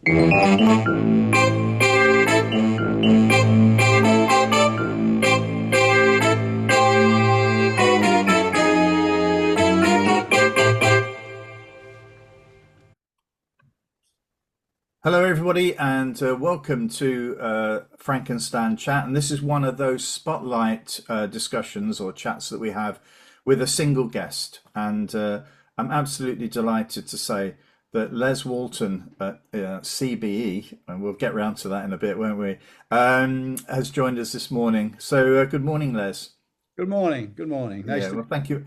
Hello, everybody, and welcome to Frankenstein Chat. And this is one of those spotlight discussions or chats that we have with a single guest. And I'm absolutely delighted to say that Les Walton at CBE, and we'll get round to that in a bit, won't we, has joined us this morning. So good morning, Les. Good morning. Good morning. Nice Yeah, to well, meet thank you.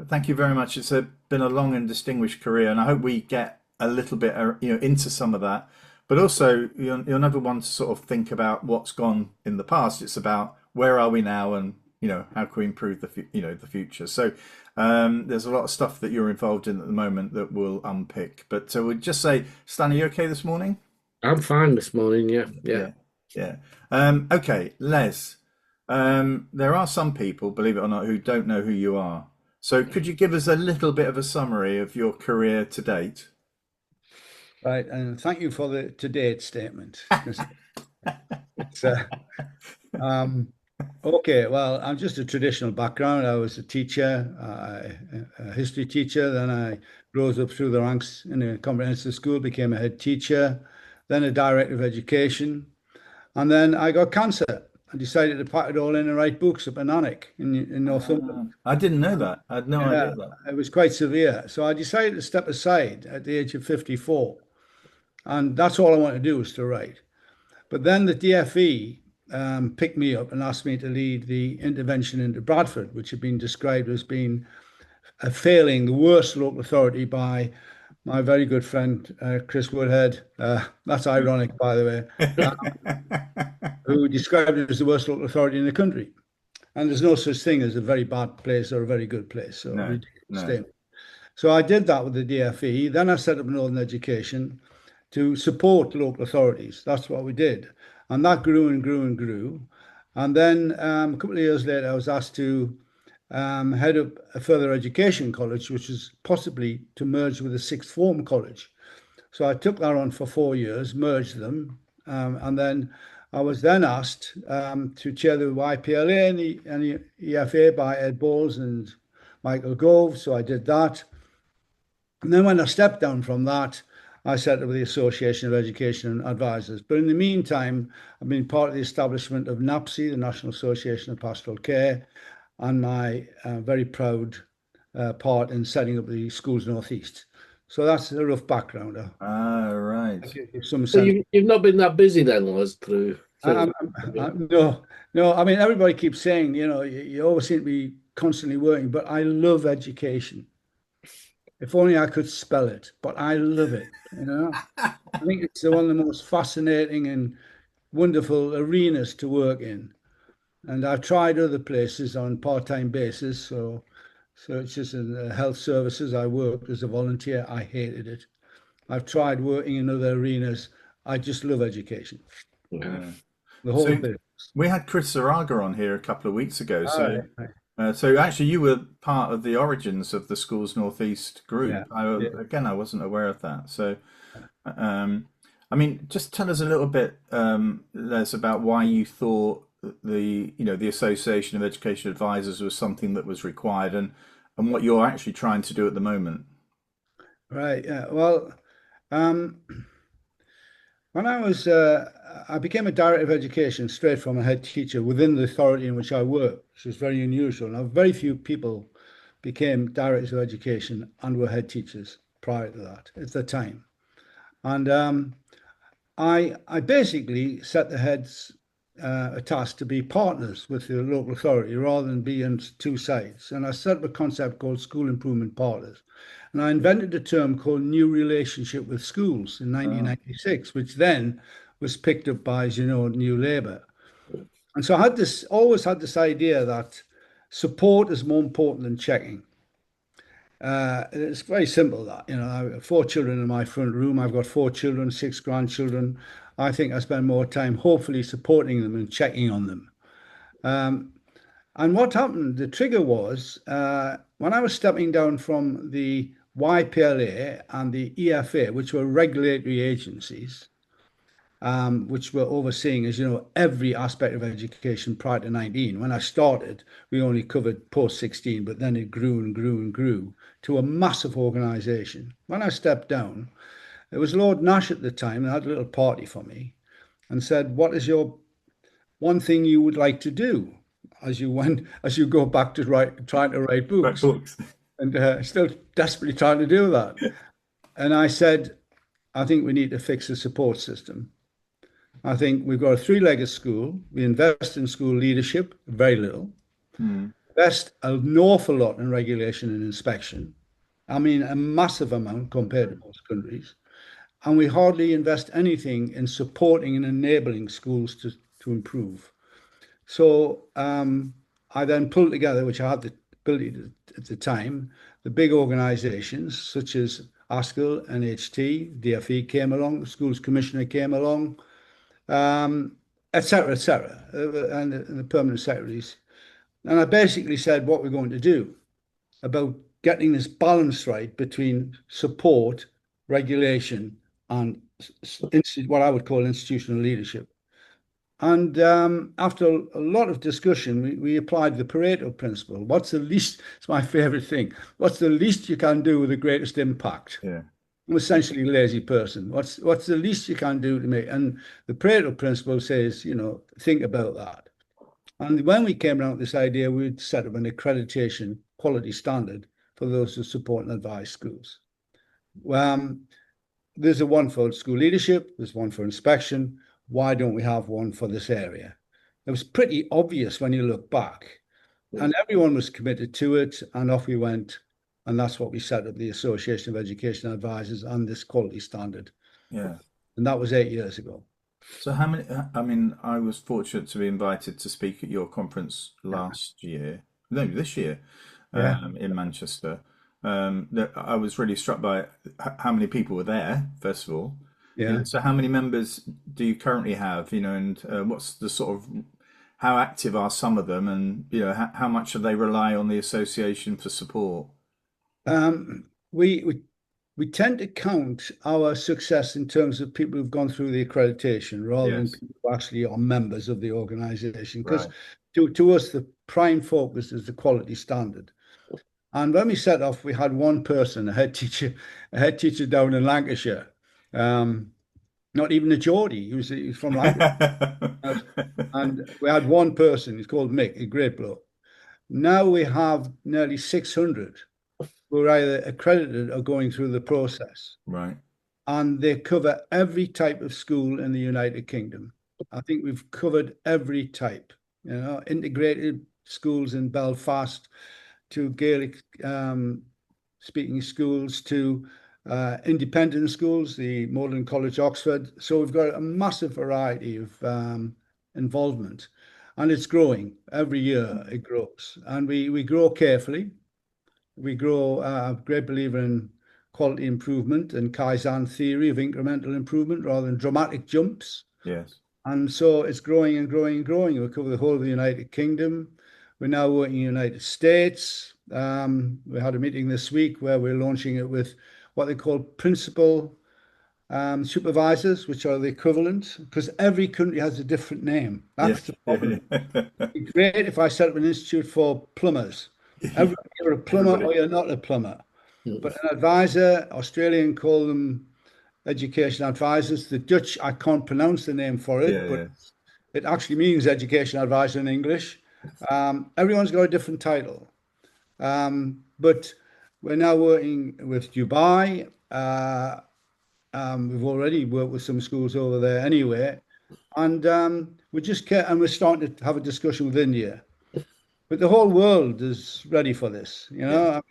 Thank you very much. It's been a long and distinguished career, and I hope we get a little bit, into some of that. But also, you're never one to sort of think about what's gone in the past. It's about where are we now, and how can we improve the future. So there's a lot of stuff that you're involved in at the moment that we'll unpick. But we'd just say, Stan, are you okay this morning? I'm fine this morning. Yeah, yeah. Yeah, yeah. Okay, Les. There are some people, believe it or not, who don't know who you are. So could you give us a little bit of a summary of your career to date? Right, and thank you for the to date statement. It's okay. Well, I'm just a traditional background. I was a teacher, a history teacher. Then I rose up through the ranks in a comprehensive school, became a head teacher, then a director of education, and then I got cancer. I decided to pack it all in and write books up in Alnwick in Northumberland. I didn't know that. I had no Yeah, idea that. it was quite severe. So I decided to step aside at the age of 54. And that's all I wanted to do was to write. But then the DFE picked me up and asked me to lead the intervention into Bradford, which had been described as being failing the worst local authority by my very good friend Chris Woodhead. That's ironic, by the way, who described it as the worst local authority in the country. And there's no such thing as a very bad place or a very good place. So No, ridiculous no. statement. So I did that with the DFE. Then I set up Northern Education to support local authorities. That's what we did. And that grew and grew and grew. And then a couple of years later, I was asked to head up a further education college, which was possibly to merge with a sixth form college. So I took that on for 4 years, merged them, and then I was then asked to chair the YPLA and the EFA by Ed Bowles and Michael Gove. So I did that. And then when I stepped down from that, I set up the Association of Education Advisors. But in the meantime, I've been part of the establishment of NAPSI, the National Association of Pastoral Care, and my very proud part in setting up the Schools Northeast. So that's a rough background. Right. Give some So sense. you've not been that busy then, Les, through. No, no. I mean, everybody keeps saying, you always seem to be constantly working, but I love education. If only I could spell it, but I love it. I think it's one of the most fascinating and wonderful arenas to work in. And I've tried other places on part-time basis. So it's just in the health services. I worked as a volunteer. I hated it. I've tried working in other arenas. I just love education. Yeah. The whole So bit. we had Chris Zaraga on here a couple of weeks ago. All So right. so actually you were part of the origins of the Schools Northeast Yeah. group. Yeah. Again, I wasn't aware of that. So um, I mean, just tell us a little bit, Les, about why you thought that the Association of Education Advisors was something that was required, and what you're actually trying to do at the moment. Right. Yeah. Well, um, when I became a director of education straight from a head teacher within the authority in which I work, which is very unusual. Now, very few people became directors of education and were head teachers prior to that at the time. And I basically set the heads a task to be partners with the local authority rather than be on two sides. And I set up a concept called school improvement partners. And I invented a term called new relationship with schools in Oh, 1996, which then was picked up by, as you know, New Labour. And so I had this always had this idea that support is more important than checking. It's very simple that, I have 4 children in my front room. I've got 4 children, 6 grandchildren. I think I spend more time hopefully supporting them and checking on them. And what happened, the trigger was when I was stepping down from the YPLA and the EFA, which were regulatory agencies, which were overseeing, as you know, every aspect of education prior to 19. When I started, we only covered post 16, but then it grew and grew and grew to a massive organisation. When I stepped down, it was Lord Nash at the time that had a little party for me and said, "What is your one thing you would like to do as you go back to trying to write Right books?" books. And still desperately trying to do that. And I said, "I think we need to fix the support system. I think we've got a three-legged school. We invest in school leadership, very little. Mm. Invest an awful lot in regulation and inspection. I mean, a massive amount compared to most countries. And we hardly invest anything in supporting and enabling schools to improve." So I then pulled together, which I had the ability to, at the time, the big organisations such as ASCL, NHT, DFE came along, the Schools Commissioner came along, et cetera, and the permanent secretaries. And I basically said what we're going to do about getting this balance right between support, regulation, and what I would call institutional leadership. And after a lot of discussion, we applied the Pareto principle. What's the least, it's my favorite thing. What's the least you can do with the greatest impact? Yeah. I'm essentially a lazy person. What's the least you can do to make? And the Pareto principle says, think about that. And when we came around with this idea, we'd set up an accreditation quality standard for those who support and advise schools. There's a one for school leadership, there's one for inspection. Why don't we have one for this area? It was pretty obvious when you look back, and everyone was committed to it, and off we went. And that's what we set up the Association of Education Advisors and this quality standard. Yeah. And that was 8 years ago. So how many, I mean, I was fortunate to be invited to speak at your conference last year, no, this year, Yeah. in Manchester. I was really struck by how many people were there, first of all. Yeah. So how many members do you currently have, and what's the sort of, how active are some of them, and, how much do they rely on the association for support? We tend to count our success in terms of people who've gone through the accreditation rather than Yes. people who actually are members of the organization. Because Right. to us, the prime focus is the quality standard. And when we set off, we had one person, a head teacher down in Lancashire. Not even a Geordie. He was from Lancashire. And we had one person, he's called Mick, a great bloke. Now we have nearly 600 who are either accredited or going through the process. Right. And they cover every type of school in the United Kingdom. I think we've covered every type, integrated schools in Belfast to Gaelic speaking schools to independent schools, the Magdalen College, Oxford. So we've got a massive variety of involvement, and it's growing every year. It grows, and we grow carefully. We grow. A great believer in quality improvement and Kaizen theory of incremental improvement rather than dramatic jumps. Yes. And so it's growing and growing and growing. We cover the whole of the United Kingdom. We're now working in the United States. We had a meeting this week where we're launching it with what they call principal supervisors, which are the equivalent, because every country has a different name. That's the problem. It'd be great if I set up an institute for plumbers. You're a plumber or you're not a plumber. But an advisor, Australian call them education advisors. The Dutch, I can't pronounce the name for it, but it actually means education advisor in English. Everyone's got a different title. But we're now working with Dubai. We've already worked with some schools over there anyway. And we're starting to have a discussion with India. But the whole world is ready for this. Yeah.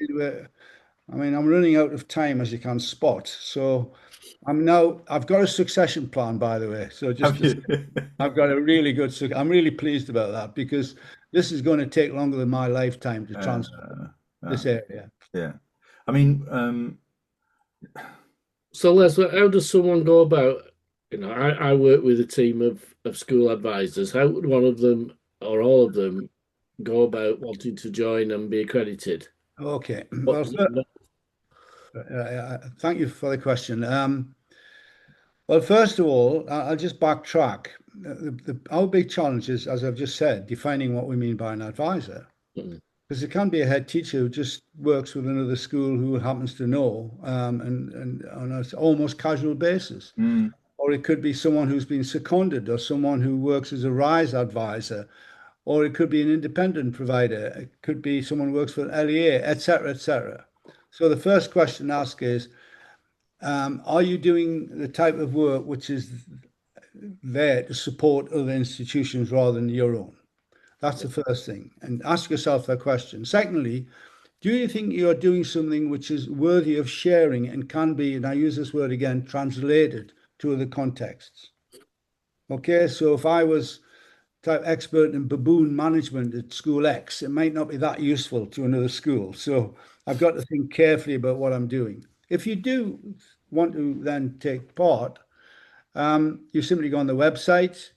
I'm running out of time, as you can spot. So I've got a succession plan, by the way. So Have you? I've got a really good, I'm really pleased about that because this is going to take longer than my lifetime to transform this area. Yeah. I mean, So, Les, how does someone go about? I work with a team of school advisors. How would one of them or all of them go about wanting to join and be accredited? Okay. What Well, do you know? Thank you for the question. Well, first of all, I'll just backtrack. Our big challenge is, as I've just said, defining what we mean by an advisor. Mm. Because it can be a head teacher who just works with another school who happens to know, and on an almost casual basis. Mm, Or it could be someone who's been seconded, or someone who works as a RISE advisor, or it could be an independent provider. It could be someone who works for LEA, etc., etc. So the first question to ask is, are you doing the type of work which is there to support other institutions rather than your own? That's the first thing. And ask yourself that question. Secondly, do you think you're doing something which is worthy of sharing and can be, and I use this word again, translated to other contexts? Okay, so if I was type expert in baboon management at school X, it might not be that useful to another school. So I've got to think carefully about what I'm doing. If you do want to then take part, you simply go on the website,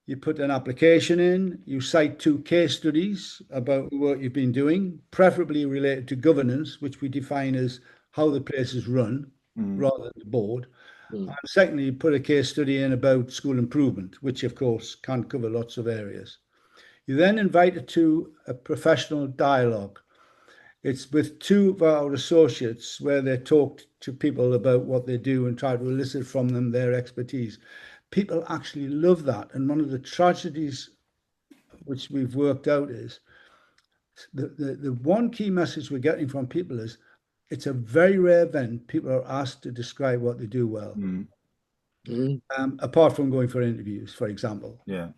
you put an application in, you cite two case studies about the work you've been doing, preferably related to governance, which we define as how the place is run mm, rather than the board. Mm. And secondly, you put a case study in about school improvement, which of course can cover lots of areas. You then invite it to a professional dialogue. It's with two of our associates where they talk to people about what they do and try to elicit from them their expertise. People actually love that. And one of the tragedies which we've worked out is the one key message we're getting from people is it's a very rare event people are asked to describe what they do well, mm. Mm. apart from going for interviews, for example, Yeah.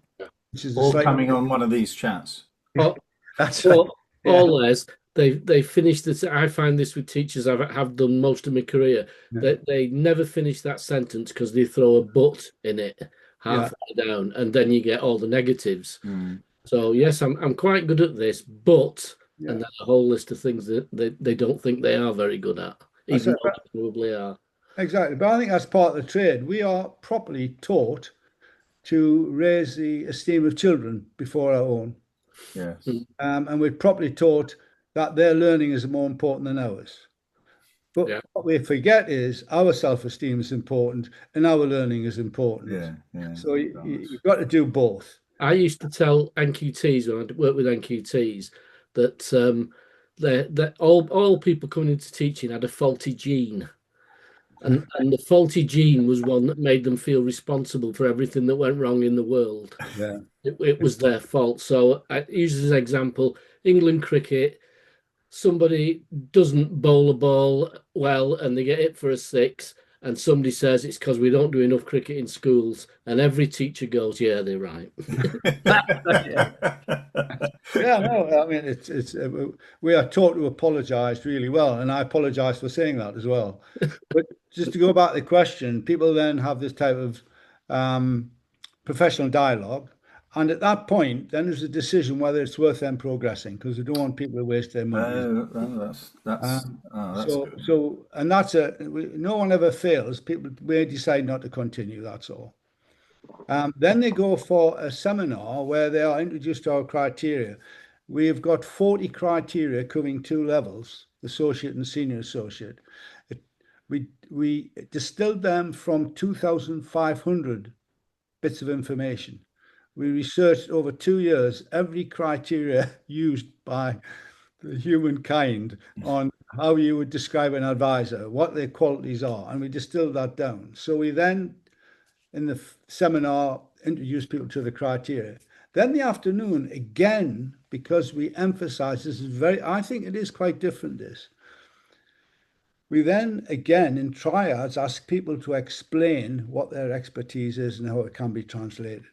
which is a Or slightly coming on one of these chats. Oh, that's right. or, Yeah. or less, they finish this. I find this with teachers have done most of my career, Yeah. that they never finish that sentence because they throw a but in it Yeah. halfway down, and then you get all the negatives. Mm. So yes, I'm quite good at this, but Yeah. and then a whole list of things that they don't think they are very good at, I even said, though they probably are. exactly. But I think that's part of the trade. We are properly taught to raise the esteem of children before our own. Mm. Yes. And we're properly taught that their learning is more important than ours. But Yeah. what we forget is our self-esteem is important and our learning is important. Yeah. Yeah. So Balance. you've got to do both. I used to tell NQTs when I worked with NQTs that that all people coming into teaching had a faulty gene. And the faulty gene was one that made them feel responsible for everything that went wrong in the world. Yeah. It was their fault. So I use as an example England cricket. Somebody doesn't bowl a ball well and they get hit for a six, and somebody says it's because we don't do enough cricket in schools, and every teacher goes, "Yeah, they're right." Yeah. Yeah, no, I mean it's we are taught to apologize really well, and I apologize for saying that as well. But just to go back to the question, people then have this type of um, professional dialogue, and at that point, then there's a decision whether it's worth them progressing because we don't want people to waste their money. That's that's So, good. and that's no one ever fails. People may decide not to continue. That's all. Then they go for a seminar where they are introduced to our criteria. We've got 40 criteria covering two levels, associate and senior associate. It- we distilled them from 2,500 bits of information. We researched over 2 years every criteria used by the humankind on how you would describe an advisor, what their qualities are, and we distilled that down. So we then in the seminar introduce people to the criteria. Then the afternoon, again, because we emphasize this is very, I think it is quite different, this. We then, again, in triads, ask people to explain what their expertise is and how it can be translated.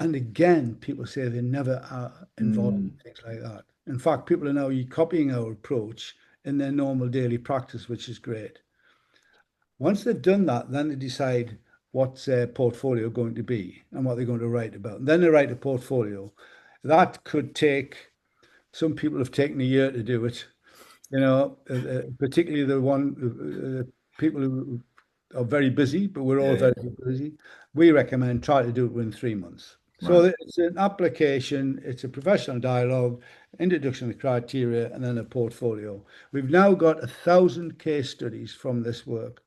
And again, people say they never are involved Mm, in things like that. In fact, people are now copying our approach in their normal daily practice, which is great. Once they've done that, then they decide what's their portfolio going to be and what they're going to write about. And then they write a portfolio. That could take, some people have taken a year to do it, particularly the people who are very busy, but we're all yeah. very busy. We recommend try to do it within 3 months. So Right. it's an application, it's a professional dialogue, introduction to criteria, and then a portfolio. We've now got 1,000 case studies from this work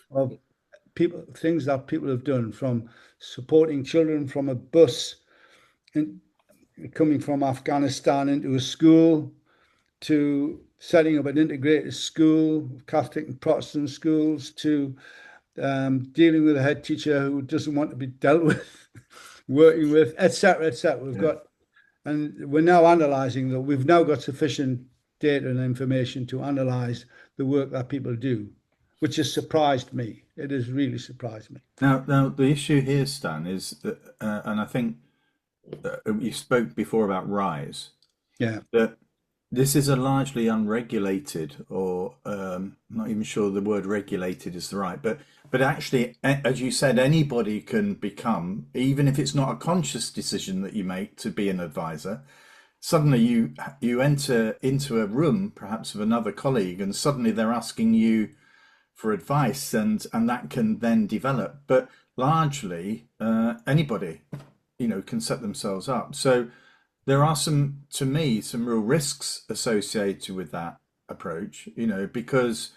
of people, things that people have done, from supporting children from a bus in, coming from Afghanistan into a school, to setting up an integrated school, Catholic and Protestant schools, to dealing with a head teacher who doesn't want to be dealt with, working with, etc., etc. We've Yeah. got, and we're now analysing that we've now got sufficient data and information to analyse the work that people do, which has surprised me. It has really surprised me. Now the issue here, Stan, is that, and I think you spoke before about Rise, Yeah, that this is a largely unregulated, or I'm not even sure the word regulated is the right, but actually, as you said, anybody can become, even if it's not a conscious decision that you make to be an advisor. Suddenly, you enter into a room, perhaps of another colleague, and suddenly they're asking you for advice, and that can then develop. But largely, anybody, can set themselves up. So there are some, to me, some real risks associated with that approach, because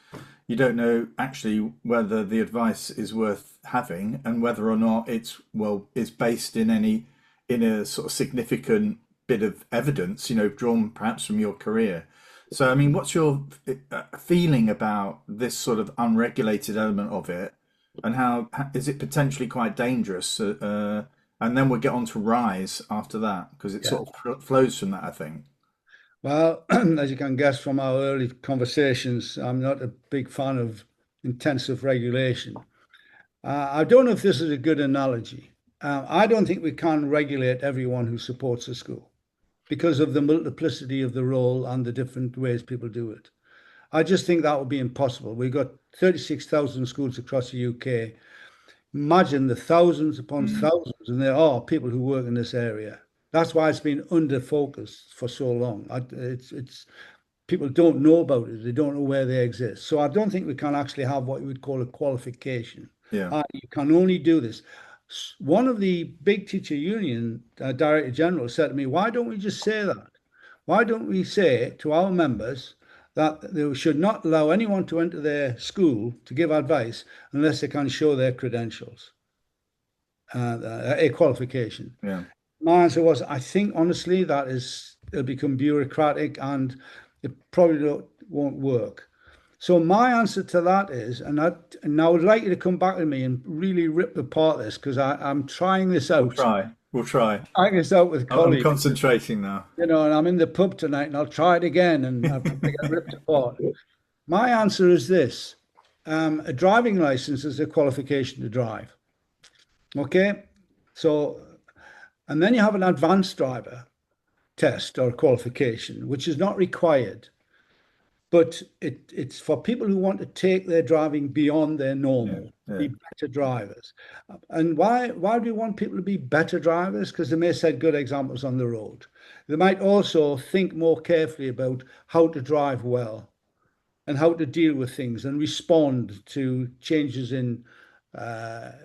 you don't know actually whether the advice is worth having, and whether or not is based in a sort of significant bit of evidence, drawn perhaps from your career. So, I mean, what's your feeling about this sort of unregulated element of it, and how is it potentially quite dangerous? And then we'll get on to Rise after that, because it yeah. sort of flows from that, I think. Well, as you can guess from our early conversations, I'm not a big fan of intensive regulation. I don't know if this is a good analogy. I don't think we can regulate everyone who supports a school because of the multiplicity of the role and the different ways people do it. I just think that would be impossible. We've got 36,000 schools across the UK. Imagine the thousands upon Mm, thousands, and there are people who work in this area. That's why it's been under focused for so long. It's people don't know about it. They don't know where they exist. So I don't think we can actually have what you would call a qualification. yeah, You can only do this. One of the big teacher union director general said to me, "Why don't we just say that? Why don't we say to our members that they should not allow anyone to enter their school to give advice unless they can show their credentials, a qualification?" yeah. My answer was, I think honestly that it'll become bureaucratic and it probably won't work. So my answer to that is, and I would like you to come back to me and really rip apart this, because I'm trying this We'll out. try. We'll try. Trying this out with I'm colleagues, concentrating now. and I'm in the pub tonight and I'll try it again and I'll probably get ripped apart. My answer is this. A driving license is a qualification to drive. Okay? So, and then you have an advanced driver test or qualification, which is not required, but it's for people who want to take their driving beyond their Yeah, normal, yeah, be better drivers. And why do we want people to be better drivers? Because they may set good examples on the road. They might also think more carefully about how to drive well and how to deal with things and respond to changes in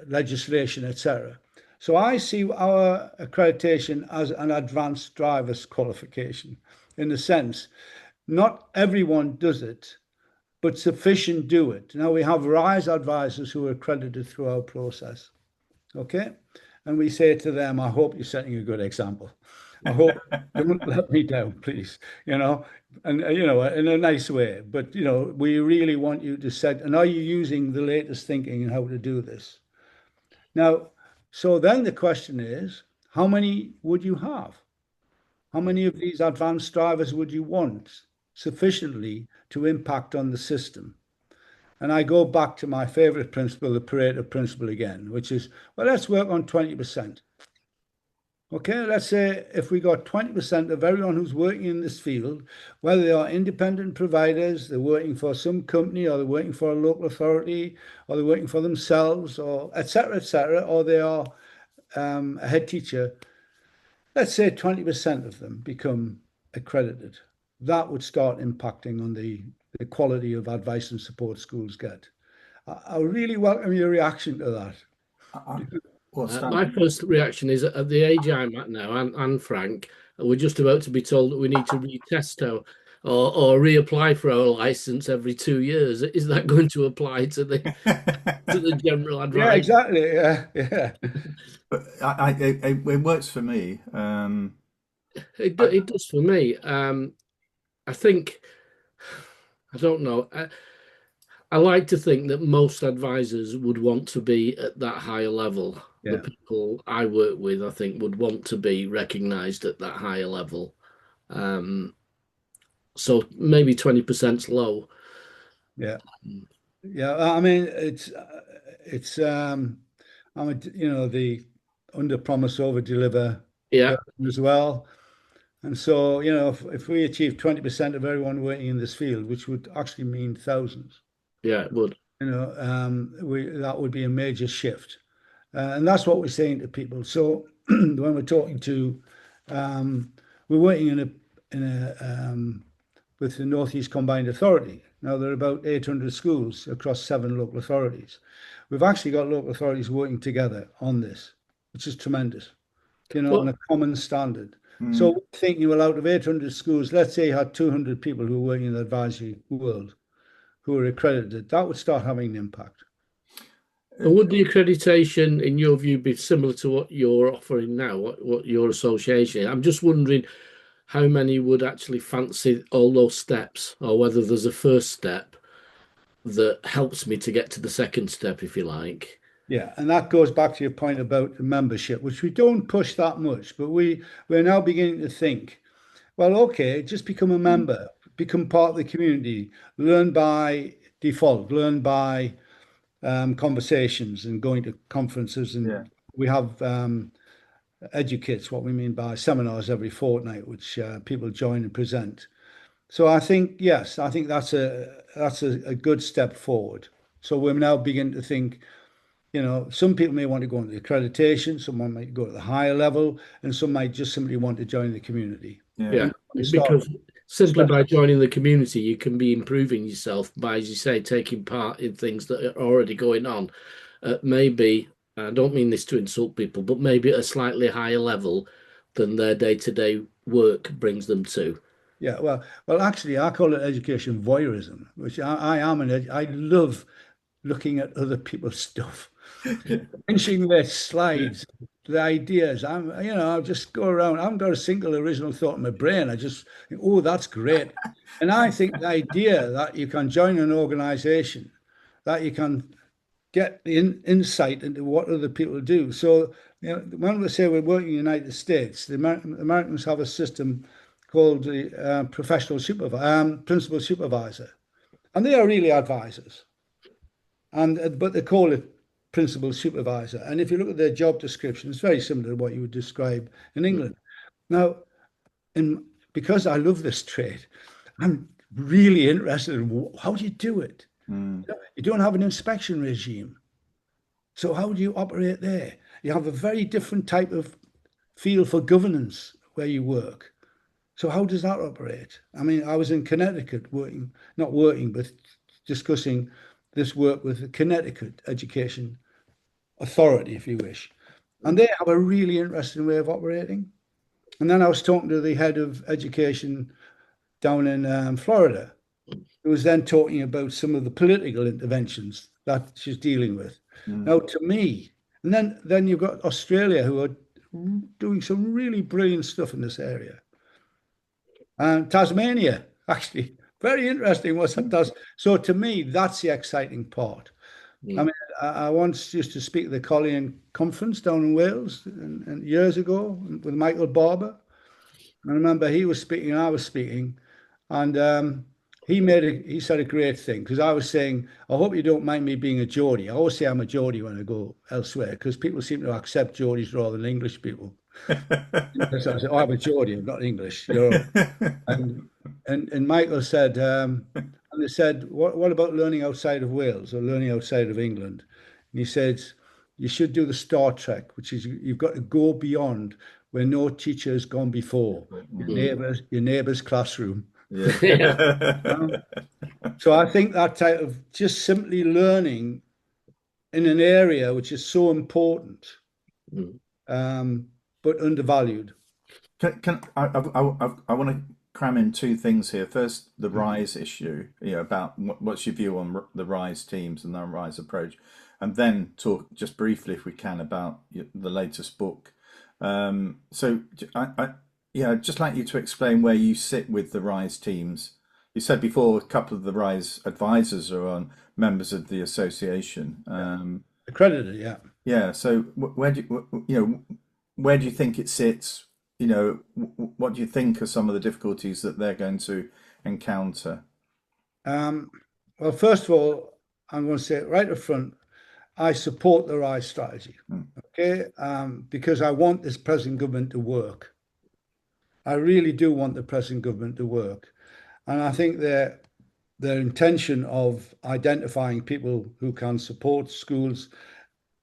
legislation, etc. So I see our accreditation as an advanced driver's qualification, in the sense, not everyone does it, but sufficient do it. Now we have RISE advisors who are accredited through our process. Okay. And we say to them, I hope you're setting a good example. I hope don't let me down, please. And in a nice way. But we really want you to set. And are you using the latest thinking in how to do this? Now, so then the question is, how many would you have? How many of these advanced drivers would you want sufficiently to impact on the system? And I go back to my favorite principle, the Pareto principle again, which is, well, let's work on 20%. Okay, let's say if we got 20% of everyone who's working in this field, whether they are independent providers, they're working for some company, or they're working for a local authority, or they're working for themselves, or et cetera, or they are a head teacher, let's say 20% of them become accredited. That would start impacting on the quality of advice and support schools get. I really welcome your reaction to that. I, What's that? My first reaction is at the age I'm at now, and Frank, we're just about to be told that we need to retest our or reapply for our license every 2 years. Is that going to apply to the general Yeah, advice? exactly. Yeah, yeah, But it works for me. I, It does for me. I think I don't know. I like to think that most advisors would want to be at that higher level. The yeah, people I work with, I think, would want to be recognised at that higher level. Um, so maybe 20%'s low. yeah, yeah. I mean, it's the under promise over deliver Yeah, person as well. And so, if we achieve 20% of everyone working in this field, which would actually mean thousands, yeah, it would. we that would be a major shift. And that's what we're saying to people. So when we're talking to, we're working in a with the Northeast Combined Authority. Now there are about 800 schools across 7 local authorities. We've actually got local authorities working together on this, which is tremendous, on Well, a common standard. So mm, we're thinking, well, out of 800 schools, let's say you had 200 people who are working in the advisory world who are accredited, that would start having an impact. and would the accreditation, in your view, be similar to what you're offering now, what your association is? I'm just wondering how many would actually fancy all those steps, or whether there's a first step that helps me to get to the second step, if you like. Yeah, and that goes back to your point about the membership, which we don't push that much, but we're now beginning to think, well, okay, just become a mm, member, become part of the community, learn by default, learn by conversations and going to conferences, yeah, and we have educates what we mean by seminars every fortnight, which people join and present. So I think yes, I think that's a good step forward. So we're now beginning to think, some people may want to go into accreditation, someone might go to the higher level, and some might just simply want to join the community. yeah, Yeah, And because simply start by joining the community, you can be improving yourself by, as you say, taking part in things that are already going on. Maybe, I don't mean this to insult people, but maybe at a slightly higher level than their day-to-day work brings them to. Yeah, well, actually, I call it education voyeurism, which I am I love looking at other people's stuff, finishing their slides, the ideas. I just go around. I haven't got a single original thought in my brain. I just think, oh, that's great. And I think the idea that you can join an organization, that you can get the insight into what other people do. So, when we say we're working in the United States, the Americans have a system called the principal supervisor, and they are really advisors. And but they call it principal supervisor. And if you look at their job description, it's very similar to what you would describe in England. Now, in because I love this trade, I'm really interested in how do you do it? mm, You don't have an inspection regime. So how do you operate there? You have a very different type of feel for governance where you work. So how does that operate? I mean, I was in Connecticut working, not working, but discussing this work with the Connecticut Education Authority, if you wish. And they have a really interesting way of operating. And then I was talking to the head of education down in Florida, who was then talking about some of the political interventions that she's dealing with. mm, Now, to me, and then you've got Australia, who are doing some really brilliant stuff in this area. And Tasmania, actually, very interesting what's that does. So to me, that's the exciting part. I Mm. mean, I once used to speak at the Collean conference down in Wales and years ago with Michael Barber. I remember he was speaking, I was speaking, and he said a great thing because I was saying, I hope you don't mind me being a Geordie. I always say I'm a Geordie when I go elsewhere because people seem to accept Geordies rather than English people. So I said, oh, I'm a Geordie, I'm not English. And and Michael said, and they said, what about learning outside of Wales or learning outside of England? And he said, you should do the Star Trek, which is you've got to go beyond where no teacher has gone before. mm, Your neighbour's classroom. yeah. Um, so I think that type of just simply learning in an area which is so important, Mm. but undervalued. I want to cram in two things here. First, the rise issue, about what's your view on the rise teams and the rise approach, and then talk just briefly, if we can, about the latest book. So, yeah, I'd just like you to explain where you sit with the rise teams. You said before a couple of the rise advisors are on members of the association. Accredited, yeah. Yeah. So where do where do you think it sits? What do you think are some of the difficulties that they're going to encounter? Um, well, first of all, I'm going to say it right up front. I support the RISE strategy, Mm, okay? Because I want this present government to work. I really do want the present government to work. And I think their intention of identifying people who can support schools,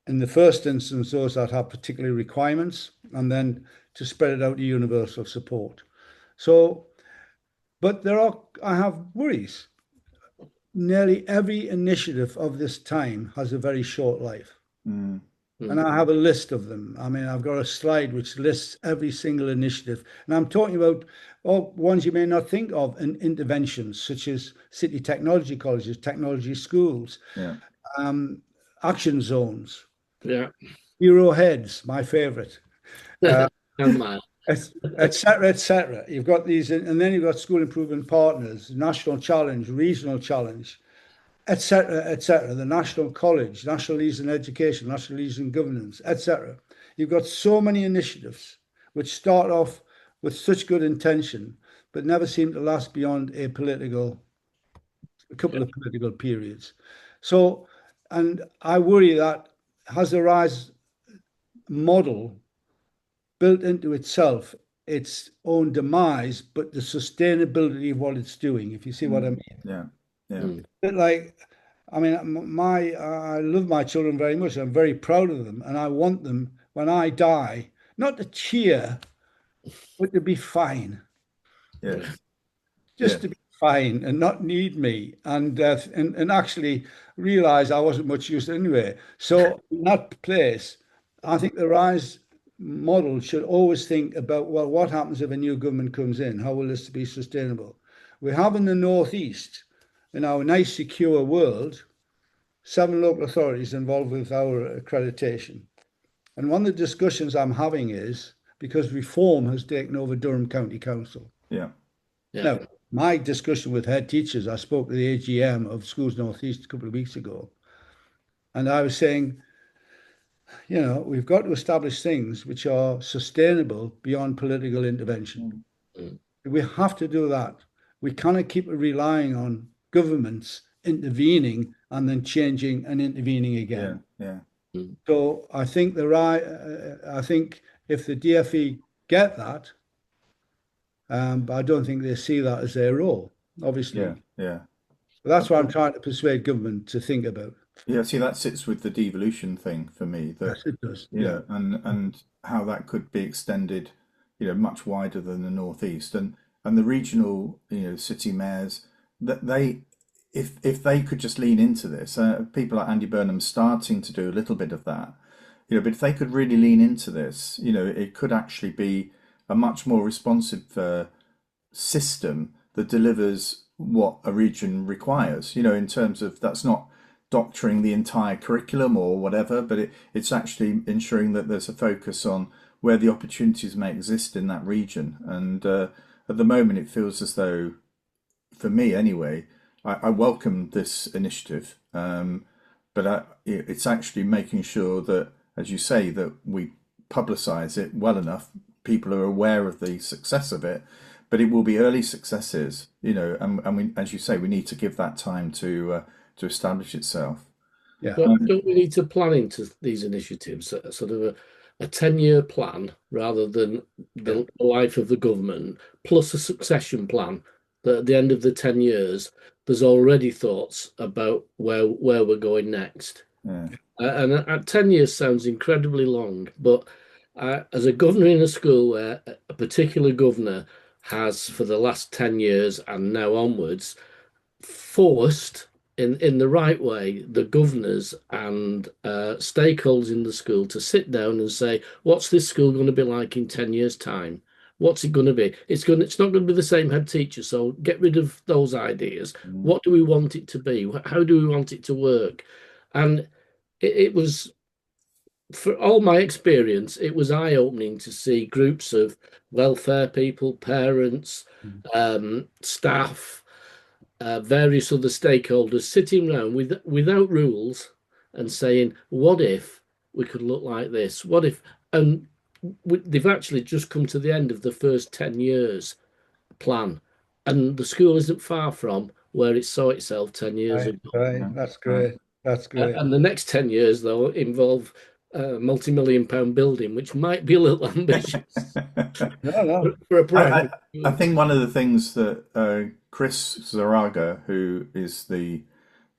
in the first instance, those that have particular requirements, and then to spread it out to universal support. So, but I have worries. Nearly every initiative of this time has a very short life. mm, And Mm. I have a list of them. I mean, I've got a slide which lists every single initiative. And I'm talking about ones you may not think of in interventions, such as city technology colleges, technology schools, yeah. um, action zones, Yeah. hero heads, my favorite, uh, And mine. et cetera, et cetera. You've got these, and then you've got school improvement partners, national challenge, regional challenge, etc., etc., the National College, National Leaders in Education, National Leaders in Governance, etc. You've got so many initiatives which start off with such good intention, but never seem to last beyond a couple Yeah. of political periods. So, and I worry that has the RISE model built into itself its own demise, but the sustainability of what it's doing, if you see what I Mm, mean. yeah. Yeah. Mm. Bit like, I mean, I love my children very much. I'm very proud of them, and I want them when I die not to cheer, but to be fine, Yes. just Yes. to be fine and not need me, and actually realize I wasn't much use anyway. So in that place, I think the RISE model should always think about, well, what happens if a new government comes in? How will this be sustainable? We have in the Northeast, in our nice secure world, 7 local authorities involved with our accreditation. And one of the discussions I'm having is because reform has taken over Durham County Council. Yeah. Yeah. Now, my discussion with head teachers, I spoke to the AGM of Schools Northeast a couple of weeks ago, and I was saying, we've got to establish things which are sustainable beyond political intervention. Mm, Mm. We have to do that. We cannot keep relying on governments intervening and then changing and intervening yeah. again. Yeah. Mm. So I think I think if the DFE get that, but I don't think they see that as their role, Yeah. obviously. Yeah. But that's what I'm trying to persuade government to think about. Yeah, see, that sits with the devolution thing for me, that Yes, it does. Yeah. and how that could be extended, much wider than the northeast, and the regional, city mayors, that they, if they could just lean into this, people like Andy Burnham starting to do a little bit of that, but if they could really lean into this, it could actually be a much more responsive system that delivers what a region requires, in terms of that's not doctoring the entire curriculum or whatever, but it's actually ensuring that there's a focus on where the opportunities may exist in that region. And at the moment, it feels as though, for me anyway, I welcome this initiative, but it's actually making sure that, as you say, that we publicise it well enough, people are aware of the success of it, but it will be early successes, and we, as you say, we need to give that time to establish itself. Yeah. Don't we need to plan into these initiatives, sort of a 10-year plan rather than Yeah. the life of the government, plus a succession plan that at the end of the 10 years, there's already thoughts about where we're going next. Yeah, And 10 years sounds incredibly long, but as a governor in a school where a particular governor has, for the last 10 years and now onwards, forced in the right way, the governors and stakeholders in the school to sit down and say, what's this school going to be like in 10 years' time? What's it going to be? It's not going to be the same head teacher. So get rid of those ideas. Mm. What do we want it to be? How do we want it to work? And it was, for all my experience, it was eye-opening to see groups of welfare people, parents, staff, various other stakeholders sitting around without rules and saying, "What if we could look like this? What if?" And they've actually just come to the end of the first 10 years plan, and the school isn't far from where it saw itself 10 years Right, ago. right. Yeah. That's Right. great. That's great. And the next 10 years, though, involve a multi-million-pound building, which might be a little ambitious No, no. for a I, primary I school. think one of the things that Chris Zaraga, who is the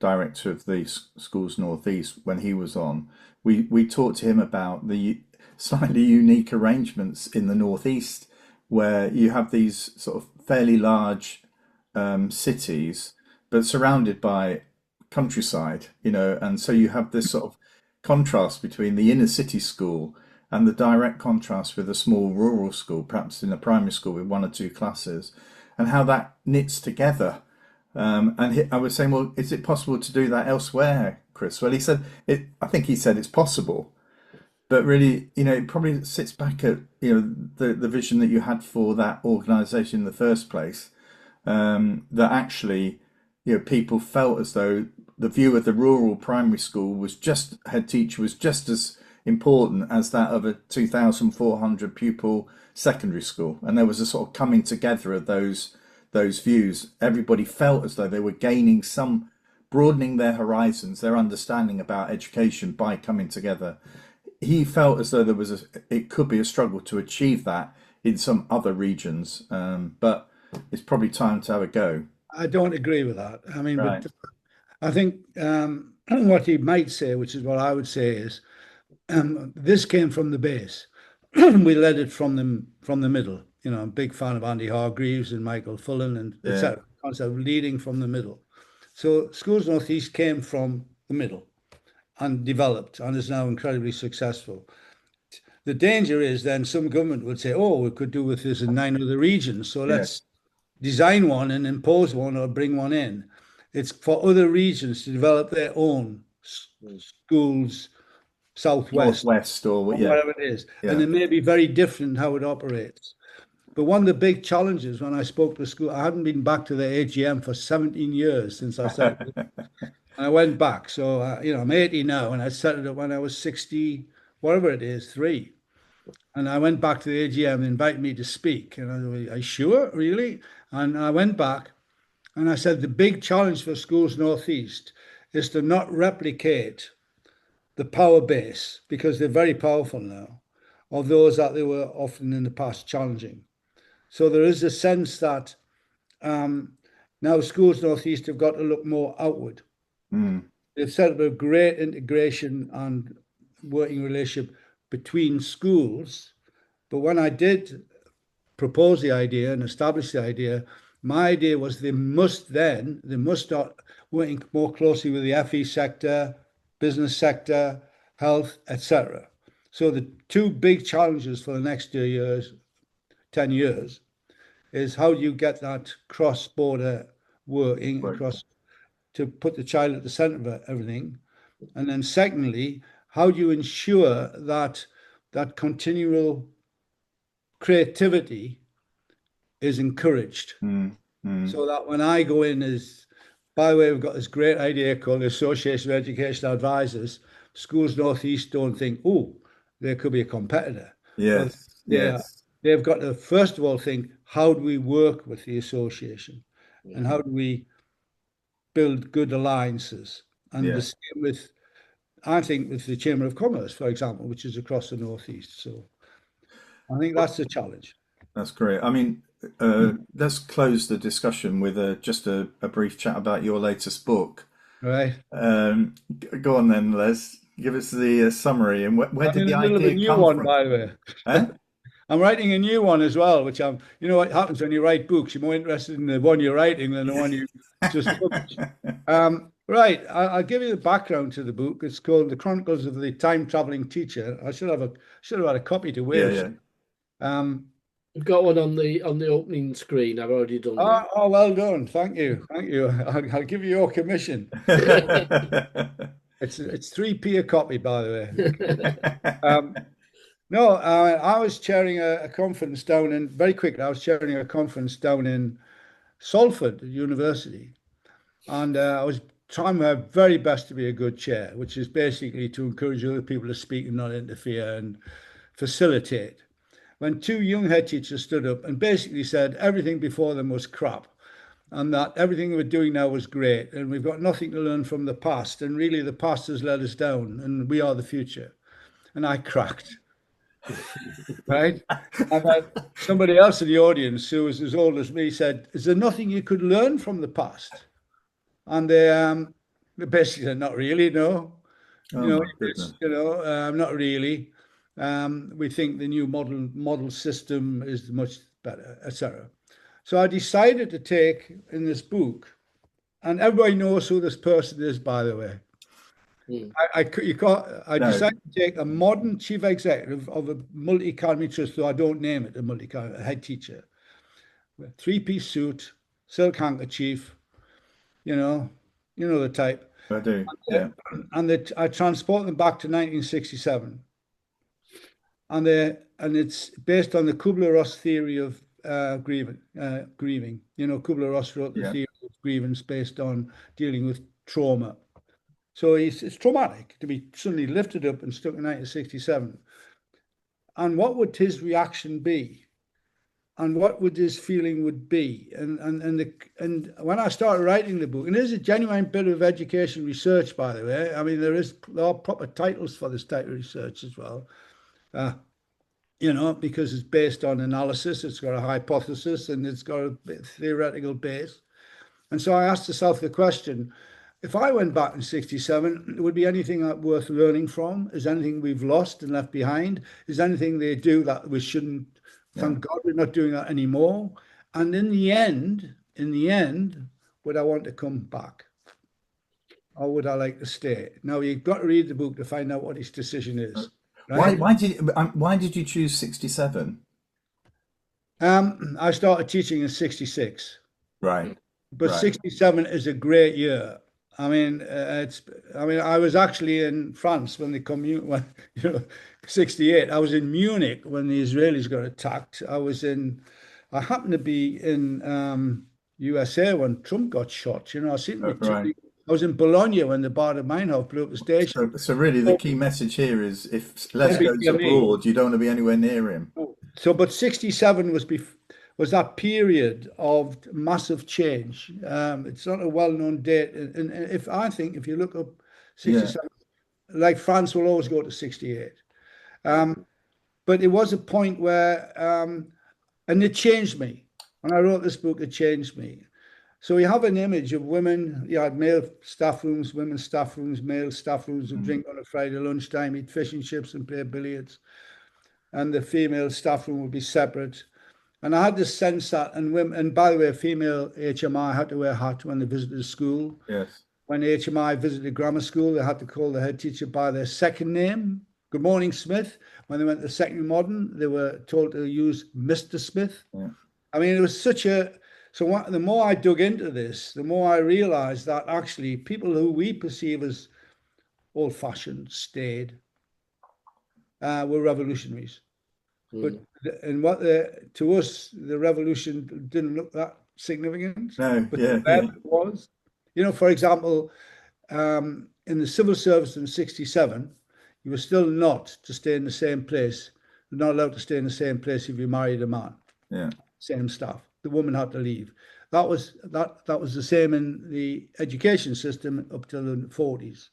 director of the Schools Northeast, when he was on, we talked to him about the slightly unique arrangements in the Northeast, where you have these sort of fairly large cities, but surrounded by countryside, and so you have this sort of contrast between the inner city school and the direct contrast with a small rural school, perhaps in a primary school with one or two classes, and how that knits together. I was saying, well, is it possible to do that elsewhere, Chris? Well, he said, I think he said it's possible, but really, it probably sits back at, the vision that you had for that organisation in the first place, that actually, people felt as though the view of the rural primary school was just, head teacher was just as important as that of a 2,400 pupil secondary school. And there was a sort of coming together of those views. Everybody felt as though they were gaining some, broadening their horizons, their understanding about education by coming together. He felt as though it could be a struggle to achieve that in some other regions, but it's probably time to have a go. I don't agree with that. I mean, Right. but I think what he might say, which is what I would say, is this came from the base. We led it from the middle. I'm a big fan of Andy Hargreaves and Michael Fullen and Yeah. etc. Concept of leading from the middle. So Schools Northeast came from the middle and developed and is now incredibly successful. The danger is then some government would say, oh, we could do with this in 9 other regions. So let's Yes. design one and impose one or bring one in. It's for other regions to develop their own schools, Southwest, Northwest or or yeah. whatever it is. And Yeah. it may be very different how it operates. But one of the big challenges when I spoke to school, I hadn't been back to the AGM for 17 years since I started. And I went back. So, I'm 80 now, and I started it when I was 60, whatever it is, 3. And I went back to the AGM, they invited me to speak. And I was, are you sure, really? And I went back and I said, the big challenge for Schools Northeast is to not replicate the power base, because they're very powerful now, of those that they were often in the past challenging. So there is a sense that now Schools Northeast have got to look more outward. Mm. They've set up a great integration and working relationship between schools. But when I did propose the idea and establish the idea, my idea was they must start working more closely with the FE sector, business sector, health, etc. So the two big challenges for the next 2 years, 10 years, is how do you get that cross-border working Right. across to put the child at the center of everything. And then secondly, how do you ensure that that continual creativity is encouraged? Mm. Mm. So that when I go in as, by the way, we've got this great idea called the Association of Educational Advisors. Schools Northeast don't think, oh, there could be a competitor. But Yes. they Yes. they've got to first of all think, how do we work with the association? And how do we build good alliances? And the Yeah. same with, I think, with the Chamber of Commerce, for example, which is across the Northeast. So I think that's the challenge. That's great. I mean, let's close the discussion with just a brief chat about your latest book. Right. Go on then, Les. Give us the summary and where I'm did in the the middle of a idea new come one, from? by the way. Eh? I'm writing a new one as well, which you know what happens when you write books, you're more interested in the one you're writing than the one you just published. Right. I'll give you the background to the book. It's called The Chronicles of the Time Traveling Teacher. I should have had a copy to Yeah, wave. yeah. Um, I've got one on the opening screen. I've already done that. well done. Thank you. Thank you. I'll give you your commission. It's 3p a copy, by the way. No, I was chairing a conference down in very quickly. I was chairing a conference down in Salford University, and I was trying my very best to be a good chair, which is basically to encourage other people to speak and not interfere and facilitate. When two young head teachers stood up and basically said everything before them was crap and that everything we're doing now was great and we've got nothing to learn from the past and really the past has let us down and we are the future. And I cracked, right? And then somebody else in the audience who was as old as me said, is there nothing you could learn from the past? And they basically said, not really, no. Oh my goodness. Not really. We think the new model system is much better, etc. So I decided to take in this book, and everybody knows who this person is, by the way. Mm. I decided to take a modern chief executive of a multi-academy trust, though I don't name it a head teacher, with three-piece suit, silk handkerchief, you know the type. I do. Yeah. And I transport them back to 1967, and it's based on the Kubler-Ross theory of grieving. Kubler-Ross wrote the theory of grievance based on dealing with trauma. So it's traumatic to be suddenly lifted up and stuck in 1967. And what would his reaction be? And what would his feeling would be? And when I started writing the book, and there's a genuine bit of education research, by the way. I mean, there are proper titles for this type of research as well. Because it's based on analysis, it's got a hypothesis, and it's got a theoretical base. And so I asked myself the question, if I went back in 67, would be anything worth learning from? Is anything we've lost and left behind? Is anything they do that we shouldn't? Thank God we're not doing that anymore. And in the end, would I want to come back? Or would I like to stay? Now, you've got to read the book to find out what his decision is. Right? Why did you choose 67? I started teaching in 66. Right. But 67 is a great year. I mean, I was actually in France when 68. I was in Munich when the Israelis got attacked. I happened to be in USA when Trump got shot. I was in Bologna when the Baader Meinhof blew up the station. So really, the key message here is if Les goes abroad, you don't want to be anywhere near him. But 67 was that period of massive change. It's not a well-known date. And if you look up 67, like France will always go to 68. But it was a point where, and it changed me. When I wrote this book, it changed me. So you have an image of women, you had male staff rooms, women's staff rooms, male staff rooms who drink on a Friday lunchtime, eat fish and chips and play billiards. And the female staff room would be separate. And I had this sense that, and by the way, female HMI had to wear a hat when they visited school. Yes. When HMI visited grammar school, they had to call the head teacher by their second name. Good morning, Smith. When they went to secondary modern, they were told to use Mr. Smith. Yeah. I mean, it was the more I dug into this, the more I realized that actually people who we perceive as old-fashioned, staid, were revolutionaries. But to us, the revolution didn't look that significant. No, but it was. For example, in the civil service in 67, you were still not to stay in the same place. You're not allowed to stay in the same place if you married a man. Yeah. Same stuff. The woman had to leave. That was the same in the education system up till the 40s.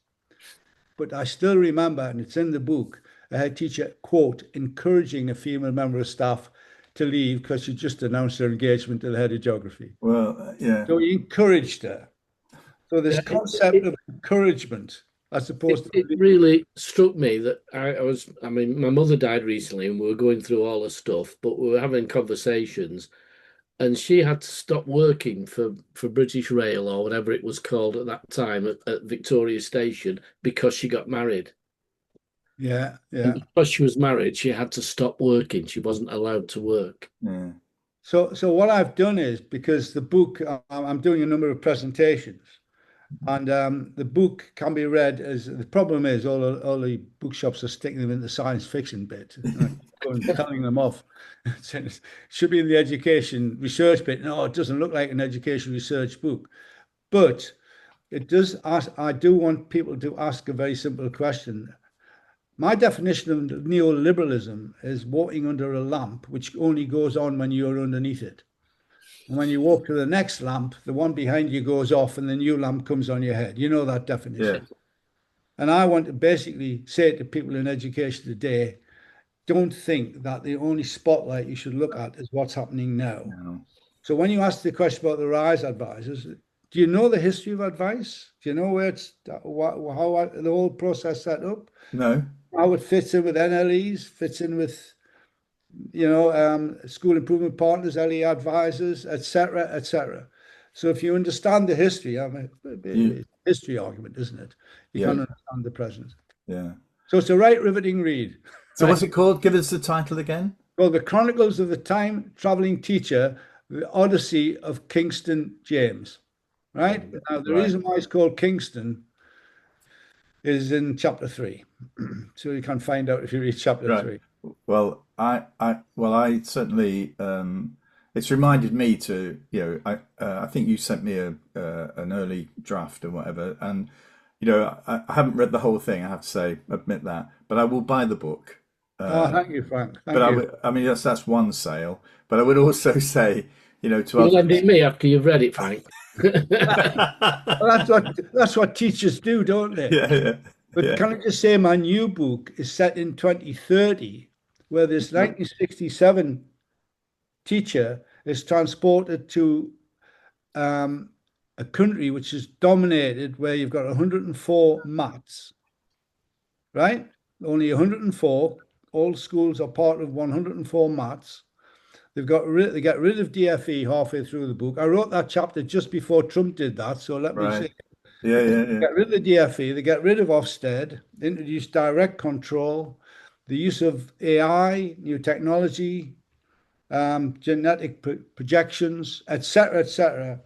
But I still remember, and it's in the book, a head teacher, quote, encouraging a female member of staff to leave because she just announced her engagement to the head of geography. Well, yeah. So he encouraged her. So this concept of encouragement, as opposed to... It really struck me that my mother died recently and we were going through all the stuff, but we were having conversations. and she had to stop working for British Rail or whatever it was called at that time at Victoria Station because she got married. Yeah, And yeah. because she was married, she had to stop working. She wasn't allowed to work. Yeah. So what I've done is, because the book, I'm doing a number of presentations, and the book can be read as, the problem is all the bookshops are sticking them in the science fiction bit, and I keep going, telling them off. It should be in the education research bit. No, it doesn't look like an education research book, but it does ask. I do want people to ask a very simple question. My definition of neoliberalism is walking under a lamp, which only goes on when you're underneath it. And when you walk to the next lamp, the one behind you goes off and the new lamp comes on your head. You know that Yeah. definition. And I want to basically say to people in education today, don't think that the only spotlight you should look at is what's happening now. No. So when you ask the question about the RISE advisors, do you know the history of advice? Do you know where it's how the whole process set up? No. How it fits in with NLEs, fits in with school improvement partners, LE advisors, etc., etc. So if you understand the history, I mean, You. it's a history argument, isn't it? You Yeah. can understand the present. Yeah. So it's a right riveting read. So what's it called? Give us the title again. Well, the Chronicles of the Time Traveling Teacher, the Odyssey of Kingston James. Right? Now, the Right. reason why it's called Kingston is in chapter 3. So you can find out if you read chapter Right. 3. Well, I certainly, it's reminded me to, I think you sent me an early draft or whatever, and I haven't read the whole thing. I have to say, admit that, but I will buy the book. Oh, thank you, Frank. But Thank you. I mean, that's one sale. But I would also say, to You'll lend others. it me after you've read it, Frank. Well, that's what teachers do, don't they? Yeah, yeah, But yeah. can I just say, my new book is set in 2030, where this 1967 teacher is transported to a country which is dominated, where you've got 104 mats, right? Only 104. All schools are part of 104 mats. They get rid of DFE halfway through the book. I wrote that chapter just before Trump did that, so let me say, Right. Yeah, yeah, yeah. get rid of the DFE, they get rid of Ofsted, introduce direct control, the use of AI, new technology, genetic projections, etc., etc.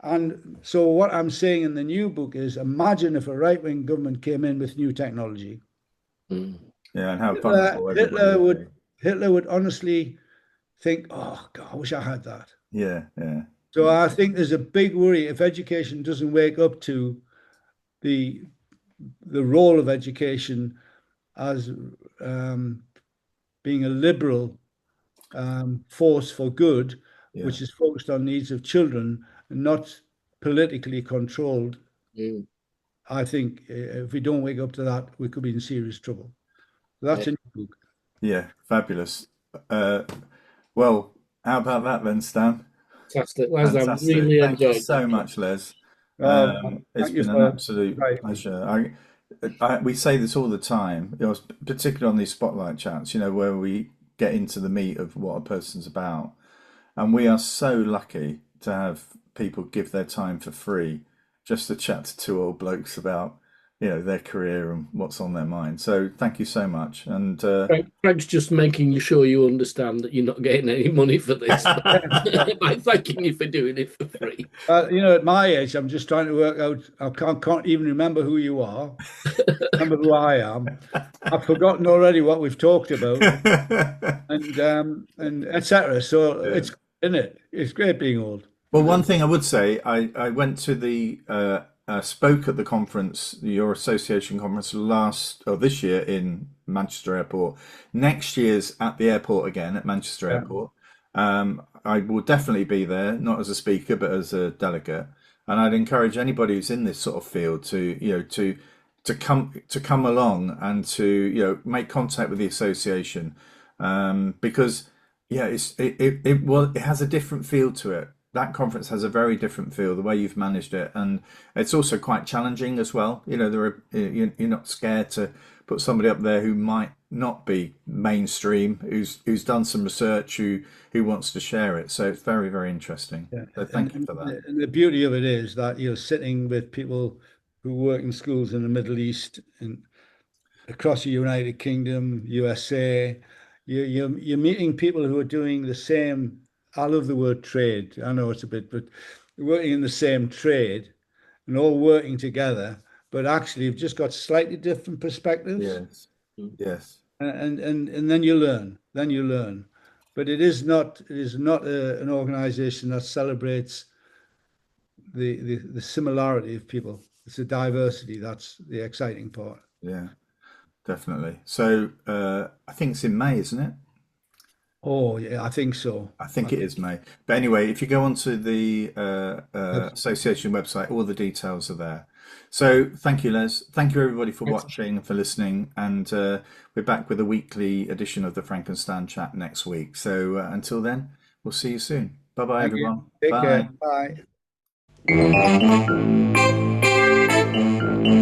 And so what I'm saying in the new book is, imagine if a right-wing government came in with new technology. Yeah, and how Hitler, vulnerable everybody Hitler would would be. Hitler would honestly think, oh God, I wish I had that. Yeah, yeah, So I think there's a big worry if education doesn't wake up to the the role of education as being a liberal force for good, yeah, which is focused on needs of children and not politically controlled. Mm. I think if we don't wake up to that, we could be in serious trouble. That's Yeah, a new book. yeah. Fabulous. Uh, well, how about that then, Stan? fantastic. Les, I've Fantastic. really Thank you enjoyed so that. much, Les. It's Thank you been an for absolute inviting me. pleasure. We say this all the time, particularly on these spotlight chats, where we get into the meat of what a person's about. And we are so lucky to have people give their time for free just to chat to two old blokes about, their career and what's on their mind. So thank you so much. And Frank's just making sure you understand that you're not getting any money for this by thanking you for doing it for free. At my age, I'm just trying to work out. I can't even remember who you are. Remember who I am. I've forgotten already what we've talked about, and etc. So yeah. it's in it. It's great being old. Well, one thing I would say, I went to the spoke at the conference, your association conference this year in Manchester Airport. Next year's at the airport again at Manchester Yeah. Airport. I will definitely be there, not as a speaker, but as a delegate. And I'd encourage anybody who's in this sort of field to come along and to make contact with the association, because it has a different feel to it. That conference has a very different feel, the way you've managed it, and it's also quite challenging as well. You're not scared to put somebody up there who might not be mainstream, who's done some research, who wants to share it. So it's very, very interesting. Yeah, So thank you for that. and the beauty of it is that you're sitting with people who work in schools in the Middle East and across the United Kingdom, USA. You're meeting people who are doing the same. I love the word trade. I know it's a bit, but working in the same trade and all working together, but actually you've just got slightly different perspectives. Yes, yes, And then you learn. Then you learn. But it is not an organization that celebrates the similarity of people. It's the diversity that's the exciting part. yeah, definitely. So I think it's in May, isn't it? Oh yeah, I think so. I think I it is think May. But anyway, if you go onto the that's association website, all the details are there. So thank you, Les. Thank you, everybody, for Thanks. watching and for listening. And we're back with a weekly edition of the Frankenstein Chat next week. So until then, we'll see you soon. Bye bye, Thank you. everyone. Take care. Bye. Bye.